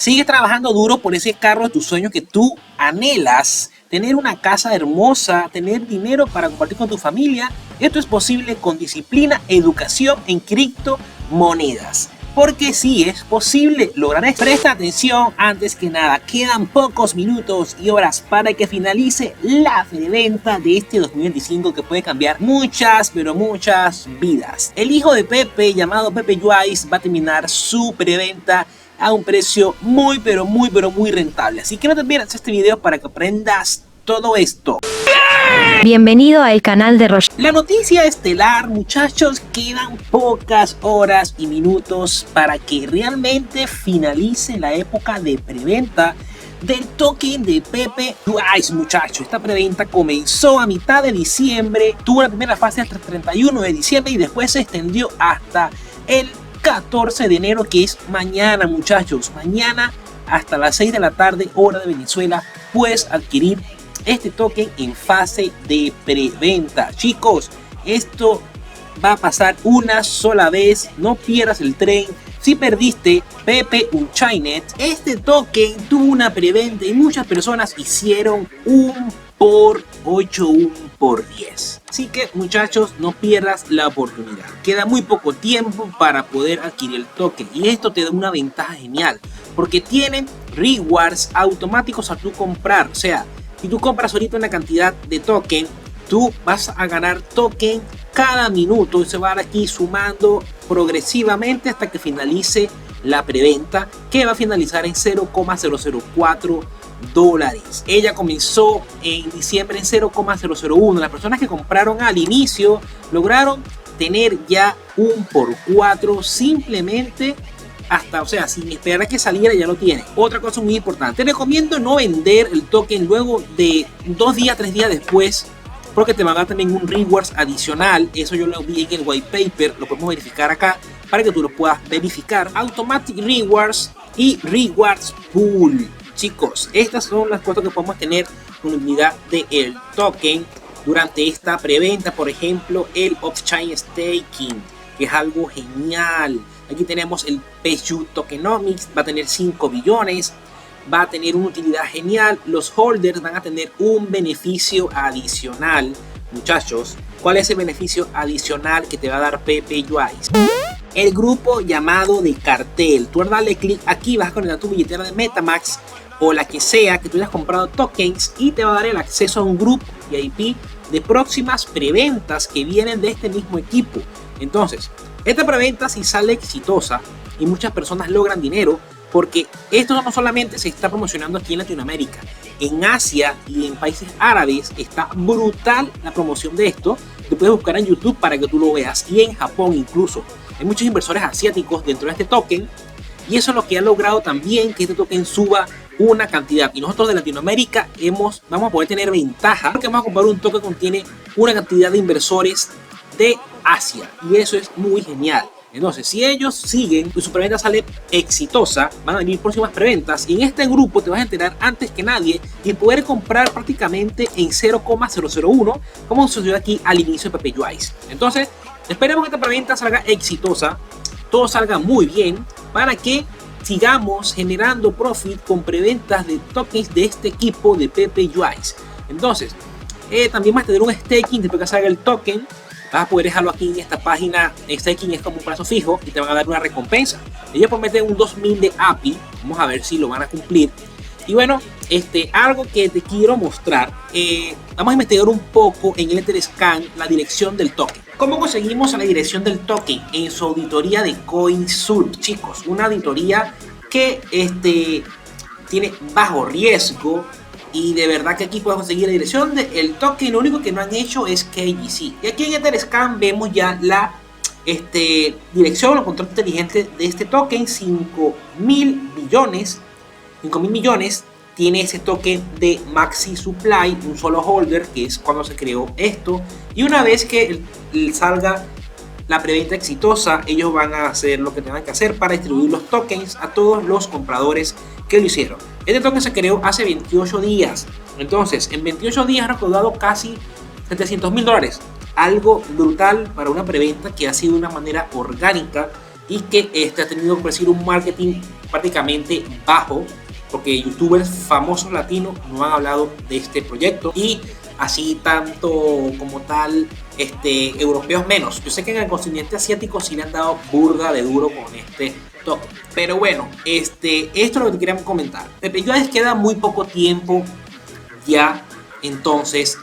Sigue trabajando duro por ese carro de tus sueños que tú anhelas. Tener una casa hermosa, tener dinero para compartir con tu familia. Esto es posible con disciplina, educación en criptomonedas. Porque sí es posible lograr esto. Presta atención antes que nada. Quedan pocos minutos y horas para que finalice la preventa de este 2025 que puede cambiar muchas, pero muchas vidas. El hijo de Pepe, llamado Pepe Wise, va a terminar su preventa a un precio muy rentable. Así que no te pierdas este video para que aprendas todo esto. Bienvenido al canal de Roger. La noticia estelar, muchachos, quedan pocas horas y minutos para que realmente finalice la época de preventa del token de Pepe Wise, muchachos. Esta preventa comenzó a mitad de diciembre, tuvo la primera fase hasta el 31 de diciembre y después se extendió hasta el 14 de enero, que es mañana, muchachos. Mañana hasta las 6 de la tarde, hora de Venezuela, puedes adquirir este token en fase de preventa. Chicos, esto va a pasar una sola vez, no pierdas el tren. Si perdiste Pepe Unchained, este token tuvo una preventa y muchas personas hicieron un por 8, un por 10. Así que, muchachos, no pierdas la oportunidad. Queda muy poco tiempo para poder adquirir el token y esto te da una ventaja genial porque tienen rewards automáticos a tu comprar. O sea, si tú compras ahorita una cantidad de token, tú vas a ganar token cada minuto y se va a ir aquí sumando progresivamente hasta que finalice la preventa, que va a finalizar en 0,004 dólares. Ella comenzó en diciembre en 0,001. Las personas que compraron al inicio lograron tener ya un por 4 simplemente hasta, o sea, sin esperar a que saliera ya lo tienen. Otra cosa muy importante, te recomiendo no vender el token luego de 2 días, 3 días después, porque te van a dar también un rewards adicional. Eso yo lo vi en el white paper, lo podemos verificar acá para que tú lo puedas verificar. Automatic rewards y rewards pool. Chicos, estas son las cosas que podemos tener con unidad del token durante esta preventa. Por ejemplo, el Off-Chain Staking, que es algo genial. Aquí tenemos el PSU Tokenomics, va a tener 5 billones, va a tener una utilidad genial. Los holders van a tener un beneficio adicional. Muchachos, ¿cuál es el beneficio adicional que te va a dar Pepe Wise? El grupo llamado de cartel. Tú al darle clic aquí vas a conectar tu billetera de Metamask o la que sea que tú hayas comprado tokens y te va a dar el acceso a un grupo VIP de próximas preventas que vienen de este mismo equipo. Entonces, esta preventa si sale exitosa y muchas personas logran dinero, porque esto no solamente se está promocionando aquí en Latinoamérica, en Asia y en países árabes está brutal la promoción de esto. Tú puedes buscar en YouTube para que tú lo veas, y en Japón incluso. Hay muchos inversores asiáticos dentro de este token y eso es lo que ha logrado también que este token suba una cantidad. Y nosotros de Latinoamérica vamos a poder tener ventaja porque vamos a comprar un token que contiene una cantidad de inversores de Asia y eso es muy genial. Entonces, si ellos siguen y su preventa sale exitosa, van a venir próximas preventas y en este grupo te vas a enterar antes que nadie y poder comprar prácticamente en 0,001 como sucedió aquí al inicio de Pepe Wise. Entonces, esperemos que esta preventa salga exitosa, todo salga muy bien para que sigamos generando profit con preventas de tokens de este equipo de Pepe Wise. Entonces, también vas a tener un staking después que salga el token. Vas a poder dejarlo aquí en esta página. Staking es como un plazo fijo y te van a dar una recompensa. Ellos prometen un 2000 de API. Vamos a ver si lo van a cumplir. Y bueno, algo que te quiero mostrar. Vamos a investigar un poco en el Etherscan la dirección del token. ¿Cómo conseguimos la dirección del token? En su auditoría de CoinSurf, chicos. Una auditoría que tiene bajo riesgo. Y de verdad que aquí puedes conseguir la dirección del token. Lo único que no han hecho es KYC. Y aquí en Etherscan vemos ya la dirección, el control inteligente de este token. 5.000 billones. 5.000 millones tiene ese token de Maxi Supply, un solo holder, que es cuando se creó esto. Y una vez que salga la preventa exitosa, ellos van a hacer lo que tengan que hacer para distribuir los tokens a todos los compradores que lo hicieron. Este token se creó hace 28 días. Entonces, en 28 días ha recaudado casi $700.000. Algo brutal para una preventa que ha sido de una manera orgánica y que ha tenido que recibir un marketing prácticamente bajo, porque youtubers famosos latinos no han hablado de este proyecto, y así tanto como tal europeos menos. Yo sé que en el continente asiático sí le han dado burda de duro con este toque, pero bueno, esto es lo que te queríamos comentar. PepeJuice queda muy poco tiempo ya, entonces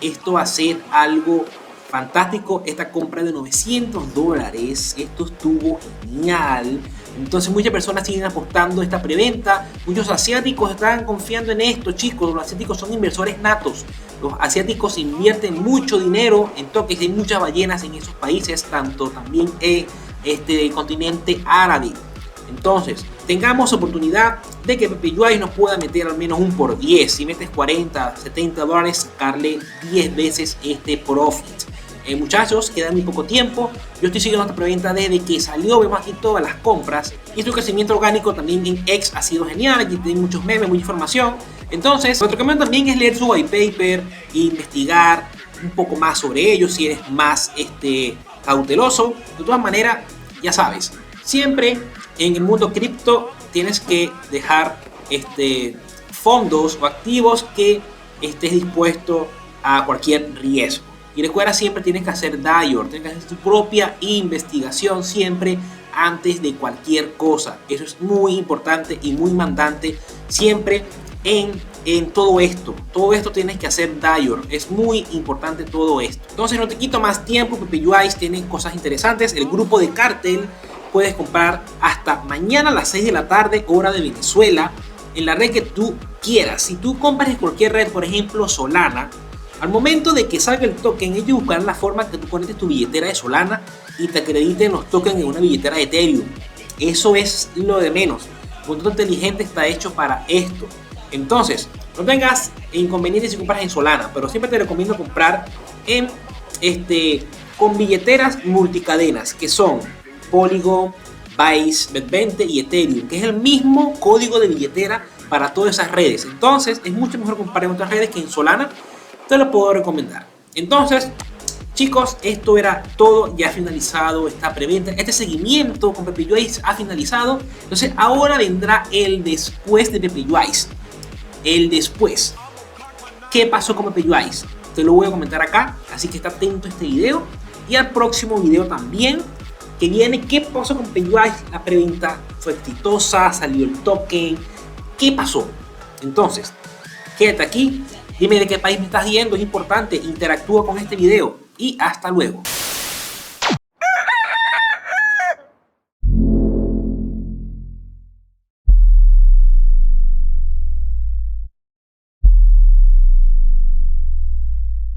esto va a ser algo fantástico. Esta compra de $900, esto estuvo genial. Entonces muchas personas siguen apostando a esta preventa. Muchos asiáticos están confiando en esto, chicos. Los asiáticos son inversores natos. Los asiáticos invierten mucho dinero en tokens. Hay muchas ballenas en esos países, tanto también en el continente árabe. Entonces, tengamos oportunidad de que PepeJuice nos pueda meter al menos un por 10. Si metes 40, $70, sacarle 10 veces este profit. Muchachos, queda muy poco tiempo. Yo estoy siguiendo esta preventa desde que salió, vemos aquí todas las compras. Y su crecimiento orgánico también en X ha sido genial. Aquí tienen muchos memes, mucha información. Entonces, nuestro camino también es leer su white paper e investigar un poco más sobre ellos si eres más cauteloso. De todas maneras, ya sabes, siempre en el mundo cripto tienes que dejar fondos o activos que estés dispuesto a cualquier riesgo. Y recuerda, siempre tienes que hacer DIOR, tienes que hacer tu propia investigación siempre antes de cualquier cosa. Eso es muy importante y muy mandante siempre en todo esto. Todo esto tienes que hacer DIOR, es muy importante todo esto. Entonces no te quito más tiempo, PepeJuice tiene cosas interesantes. El grupo de Cartel puedes comprar hasta mañana a las 6 de la tarde, hora de Venezuela, en la red que tú quieras. Si tú compras en cualquier red, por ejemplo Solana, al momento de que salga el token, ellos buscarán la forma que tú conectes tu billetera de Solana y te acrediten los tokens en una billetera de Ethereum. Eso es lo de menos. Un contrato inteligente está hecho para esto. Entonces, no tengas inconvenientes si compras en Solana, pero siempre te recomiendo comprar en con billeteras multicadenas, que son Polygon, Base, Bet20 y Ethereum, que es el mismo código de billetera para todas esas redes. Entonces, es mucho mejor comprar en otras redes que en Solana. Te lo puedo recomendar. Entonces, chicos, esto era todo. Ya ha finalizado esta preventa. Este seguimiento con PepeJuice ha finalizado. Entonces, ahora vendrá el después de PepeJuice. El después. ¿Qué pasó con PepeJuice? Te lo voy a comentar acá. Así que está atento a este video. Y al próximo video también, que viene. ¿Qué pasó con PepeJuice? La preventa fue exitosa. Salió el token. ¿Qué pasó? Entonces, quédate aquí. Dime de qué país me estás viendo, es importante, interactúa con este video y hasta luego.